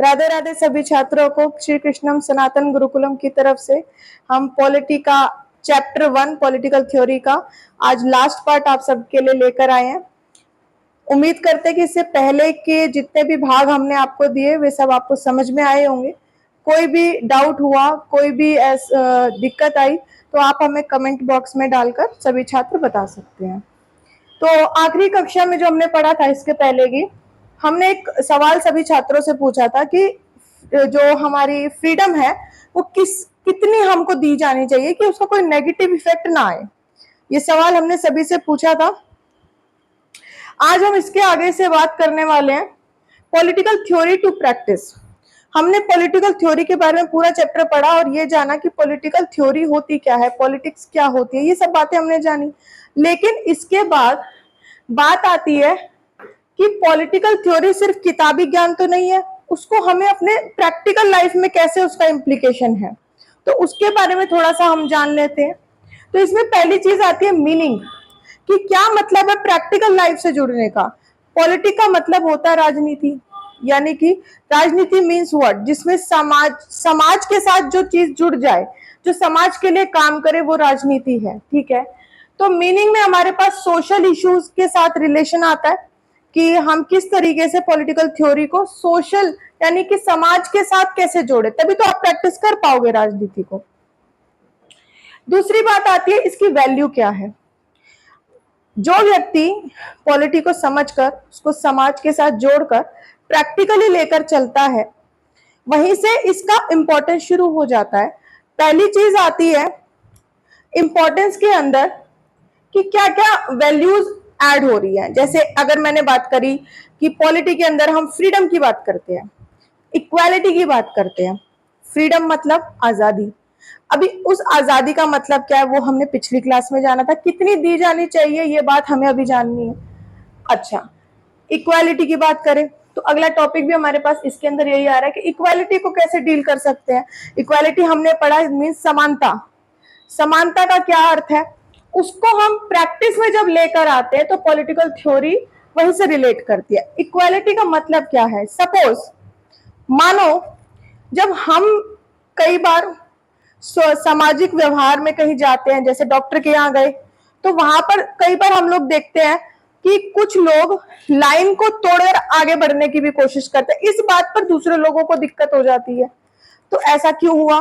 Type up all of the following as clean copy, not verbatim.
राधे राधे सभी छात्रों को श्री कृष्णम सनातन गुरुकुलम की तरफ से हम पॉलिटी का चैप्टर 1 पॉलिटिकल थ्योरी का आज लास्ट पार्ट आप सबके लिए लेकर आए हैं। उम्मीद करते हैं कि इससे पहले के जितने भी भाग हमने आपको दिए वे सब आपको समझ में आए होंगे। कोई भी डाउट हुआ, कोई भी दिक्कत आई तो आप हमें कमेंट बॉक्स में डालकर सभी छात्र बता सकते हैं। तो आखिरी कक्षा में जो हमने पढ़ा था इसके पहले की, हमने एक सवाल सभी छात्रों से पूछा था कि जो हमारी फ्रीडम है वो कितनी हमको दी जानी चाहिए कि उसका कोई नेगेटिव इफेक्ट ना आए। ये सवाल हमने सभी से पूछा था। आज हम इसके आगे से बात करने वाले हैं पॉलिटिकल थ्योरी टू प्रैक्टिस। हमने पॉलिटिकल थ्योरी के बारे में पूरा चैप्टर पढ़ा और ये जाना कि पॉलिटिकल थ्योरी होती क्या है, पॉलिटिक्स क्या होती है, ये सब बातें हमने जानी। लेकिन इसके बाद बात आती है कि पॉलिटिकल थ्योरी सिर्फ किताबी ज्ञान तो नहीं है, उसको हमें अपने प्रैक्टिकल लाइफ में कैसे उसका इम्प्लीकेशन है, तो उसके बारे में थोड़ा सा हम जान लेते हैं। तो इसमें पहली चीज आती है मीनिंग, कि क्या मतलब है प्रैक्टिकल लाइफ से जुड़ने का। पॉलिटिक का मतलब होता है राजनीति, यानी कि राजनीति मीन्स व्हाट, जिसमें समाज के साथ जो चीज जुड़ जाए, जो समाज के लिए काम करे, वो राजनीति है। ठीक है, तो मीनिंग में हमारे पास सोशल इश्यूज के साथ रिलेशन आता है कि हम किस तरीके से पॉलिटिकल थ्योरी को सोशल यानी कि समाज के साथ कैसे जोड़े, तभी तो आप प्रैक्टिस कर पाओगे राजनीति को। दूसरी बात आती है इसकी वैल्यू क्या है। जो व्यक्ति पॉलिटी को समझकर उसको समाज के साथ जोड़कर प्रैक्टिकली लेकर चलता है, वहीं से इसका इंपॉर्टेंस शुरू हो जाता है। पहली चीज आती है इंपॉर्टेंस के अंदर कि क्या क्या वैल्यूज ऐड हो रही है। जैसे अगर मैंने बात करी कि पॉलिटी के अंदर हम फ्रीडम की बात करते हैं, इक्वालिटी की बात करते हैं। फ्रीडम मतलब आजादी। अभी उस आजादी का मतलब क्या है वो हमने पिछली क्लास में जाना था, कितनी दी जानी चाहिए ये बात हमें अभी जाननी है। अच्छा, इक्वालिटी की बात करें तो अगला टॉपिक भी हमारे पास इसके अंदर यही आ रहा है कि इक्वालिटी को कैसे डील कर सकते हैं। इक्वालिटी हमने पढ़ा मीन्स समानता। समानता का क्या अर्थ है, उसको हम प्रैक्टिस में जब लेकर आते हैं तो पॉलिटिकल थ्योरी वहीं से रिलेट करती है। इक्वालिटी का मतलब क्या है, सपोज मानो जब हम कई बार सामाजिक व्यवहार में कहीं जाते हैं, जैसे डॉक्टर के यहाँ गए, तो वहां पर कई बार हम लोग देखते हैं कि कुछ लोग लाइन को तोड़कर आगे बढ़ने की भी कोशिश करते हैं। इस बात पर दूसरे लोगों को दिक्कत हो जाती है। तो ऐसा क्यों हुआ,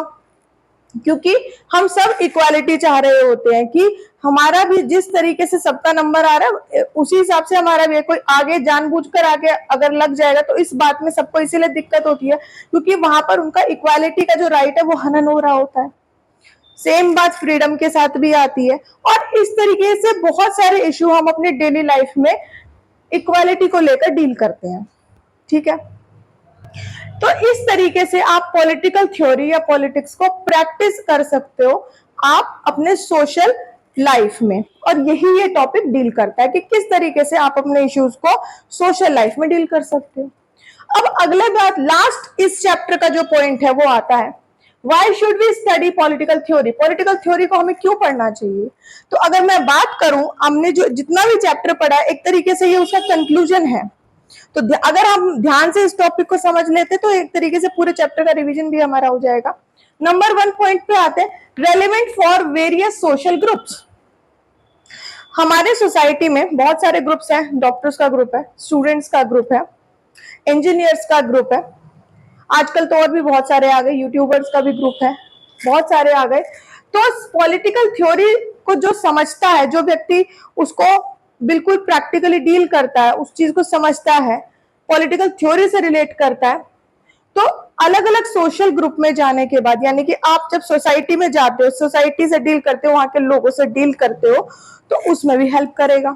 क्योंकि हम सब इक्वालिटी चाह रहे होते हैं कि हमारा भी जिस तरीके से सबका नंबर आ रहा है उसी हिसाब से हमारा भी, कोई आगे जानबूझकर आगे अगर लग जाएगा तो इस बात में सबको इसीलिए दिक्कत होती है क्योंकि वहां पर उनका इक्वालिटी का जो राइट है वो हनन हो रहा होता है। सेम बात फ्रीडम के साथ भी आती है और इस तरीके से बहुत सारे इश्यू हम अपने डेली लाइफ में इक्वालिटी को लेकर डील करते हैं। ठीक है, तो इस तरीके से आप पॉलिटिकल थ्योरी या पॉलिटिक्स को प्रैक्टिस कर सकते हो आप अपने सोशल लाइफ में, और यही ये टॉपिक डील करता है कि किस तरीके से आप अपने इश्यूज को सोशल लाइफ में डील कर सकते हो। अब अगले बात, लास्ट इस चैप्टर का जो पॉइंट है वो आता है why should we study political theory. Political theory को हमें क्यों पढ़ना चाहिए। तो अगर मैं बात करूं, हमने जो जितना भी चैप्टर पढ़ा है एक तरीके से ये उसका कंक्लूजन है। तो अगर हम ध्यान से इस टॉपिक को समझ लेते तो एक तरीके से पूरे चैप्टर का रिवीजन भी हमारा हो जाएगा। नंबर 1 पॉइंट पे आते हैं, relevant for various social groups. हमारे सोसाइटी में बहुत सारे ग्रुप्स हैं, डॉक्टर्स का ग्रुप है, स्टूडेंट्स का ग्रुप है, इंजीनियर्स का ग्रुप है, आजकल तो और भी बहुत सारे आ गए, यूट्यूबर्स का भी ग्रुप है, बहुत सारे आ गए। तो पॉलिटिकल थ्योरी को जो समझता है, जो व्यक्ति उसको बिल्कुल प्रैक्टिकली डील करता है, उस चीज को समझता है, पॉलिटिकल थ्योरी से रिलेट करता है, तो अलग अलग सोशल ग्रुप में जाने के बाद, यानी कि आप जब सोसाइटी में जाते हो, सोसाइटी से डील करते हो, वहां के लोगों से डील करते हो, तो उसमें भी हेल्प करेगा।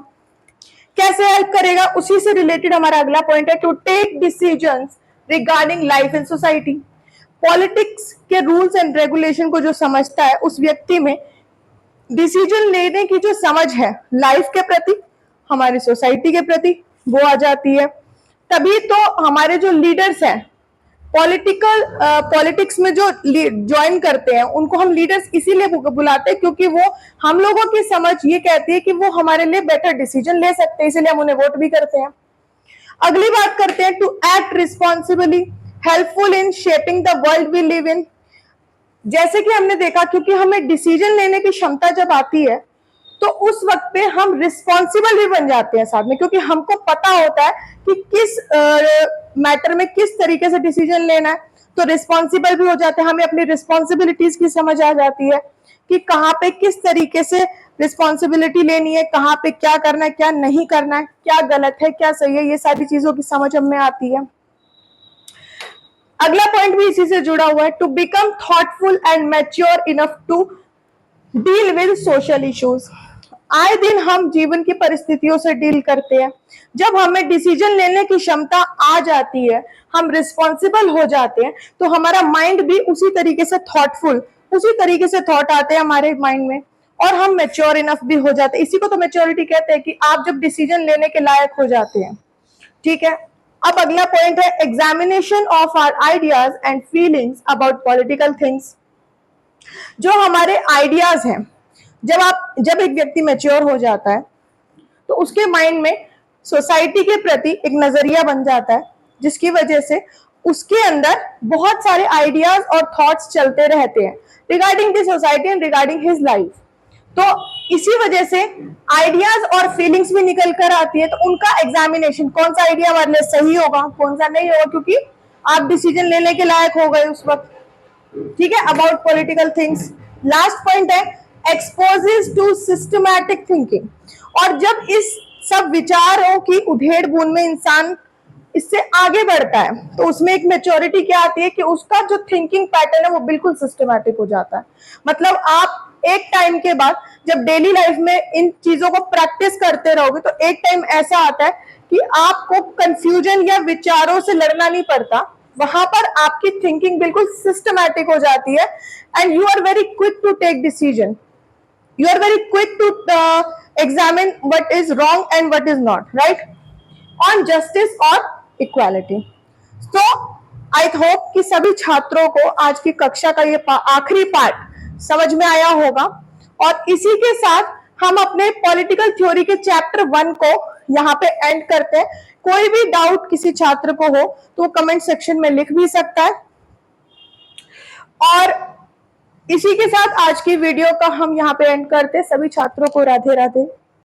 कैसे हेल्प करेगा, उसी से रिलेटेड हमारा अगला पॉइंट है, to take decisions regarding life in society. Politics के रूल्स एंड रेगुलेशन को जो समझता है, उस व्यक्ति में डिसीजन लेने की जो समझ है लाइफ के प्रति, हमारी सोसाइटी के प्रति, वो आ जाती है। तभी तो हमारे जो लीडर्स हैं पॉलिटिक्स में जो ज्वाइन करते हैं उनको हम लीडर्स इसीलिए बुलाते हैं क्योंकि वो हम लोगों की समझ ये कहती है कि वो हमारे लिए बेटर डिसीजन ले सकते हैं, इसीलिए हम उन्हें वोट भी करते हैं। अगली बात करते हैं to act responsibly. Helpful in shaping the world we live in. जैसे कि हमने देखा, क्योंकि हमें डिसीजन लेने की क्षमता जब आती है तो उस वक्त पे हम रिस्पॉन्सिबल भी बन जाते हैं साथ में, क्योंकि हमको पता होता है कि किस मैटर में किस तरीके से डिसीजन लेना है, तो रिस्पॉन्सिबल भी हो जाते हैं। हमें अपनी रिस्पॉन्सिबिलिटीज की समझ आ जाती है कि कहाँ पे किस तरीके से रिस्पॉन्सिबिलिटी लेनी है, कहाँ पे क्या करना है, क्या नहीं करना है, क्या गलत है, क्या सही है, ये सारी चीजों की समझ हमें आती है। अगला पॉइंट भी इसी से जुड़ा हुआ है, to become thoughtful and mature enough to deal with social issues. आए दिन हम जीवन की परिस्थितियों से डील करते हैं। जब हमें डिसीजन लेने की क्षमता आ जाती है, हम रिस्पॉन्सिबल हो जाते हैं, तो हमारा माइंड भी उसी तरीके से थॉटफुल, उसी तरीके से थॉट आते हैं हमारे माइंड में, और हम मैच्योर इनफ भी हो जाते हैं। इसी को तो मैच्योरिटी कहते हैं, कि आप जब डिसीजन लेने के लायक हो जाते हैं। ठीक है, अब अगला पॉइंट है examination of our ideas and feelings about political things. जो हमारे आइडियाज हैं, जब एक व्यक्ति मैच्योर हो जाता है तो उसके माइंड में सोसाइटी के प्रति एक नजरिया बन जाता है, जिसकी वजह से उसके अंदर बहुत सारे आइडियाज और थॉट्स चलते रहते हैं regarding the society and regarding his life. तो इसी वजह से आइडियाज और फीलिंग्स भी निकल कर आती है, तो उनका एग्जामिनेशन, कौन सा आइडिया हमारे लिए सही होगा, कौन सा नहीं होगा, क्योंकि आप डिसीजन लेने के लायक हो गए उस वक्त। ठीक है, about political things. Last point है एक्सपोजेस टू सिस्टमैटिक थिंकिंग। और जब इस सब विचारों की उधेड़ बुन में इंसान इससे आगे बढ़ता है, तो उसमें एक मैच्योरिटी क्या आती है कि उसका जो थिंकिंग पैटर्न है वो बिल्कुल सिस्टमैटिक हो जाता है। मतलब आप एक टाइम के बाद जब डेली लाइफ में इन चीजों को प्रैक्टिस करते रहोगे, तो एक टाइम ऐसा आता है कि आपको कंफ्यूजन या विचारों से लड़ना नहीं पड़ता। वहां पर आपकी थिंकिंग बिल्कुल सिस्टमैटिक हो जाती है, and you are very quick to take decision, you are very quick to examine what is wrong and what is not right on justice or equality. So I hope कि सभी छात्रों को आज की कक्षा का ये आखिरी पार्ट समझ में आया होगा, और इसी के साथ हम अपने पॉलिटिकल थ्योरी के चैप्टर 1 को यहाँ पे एंड करते हैं। कोई भी डाउट किसी छात्र को हो तो कमेंट सेक्शन में लिख भी सकता है। और इसी के साथ आज की वीडियो का हम यहाँ पे एंड करते हैं। सभी छात्रों को राधे राधे।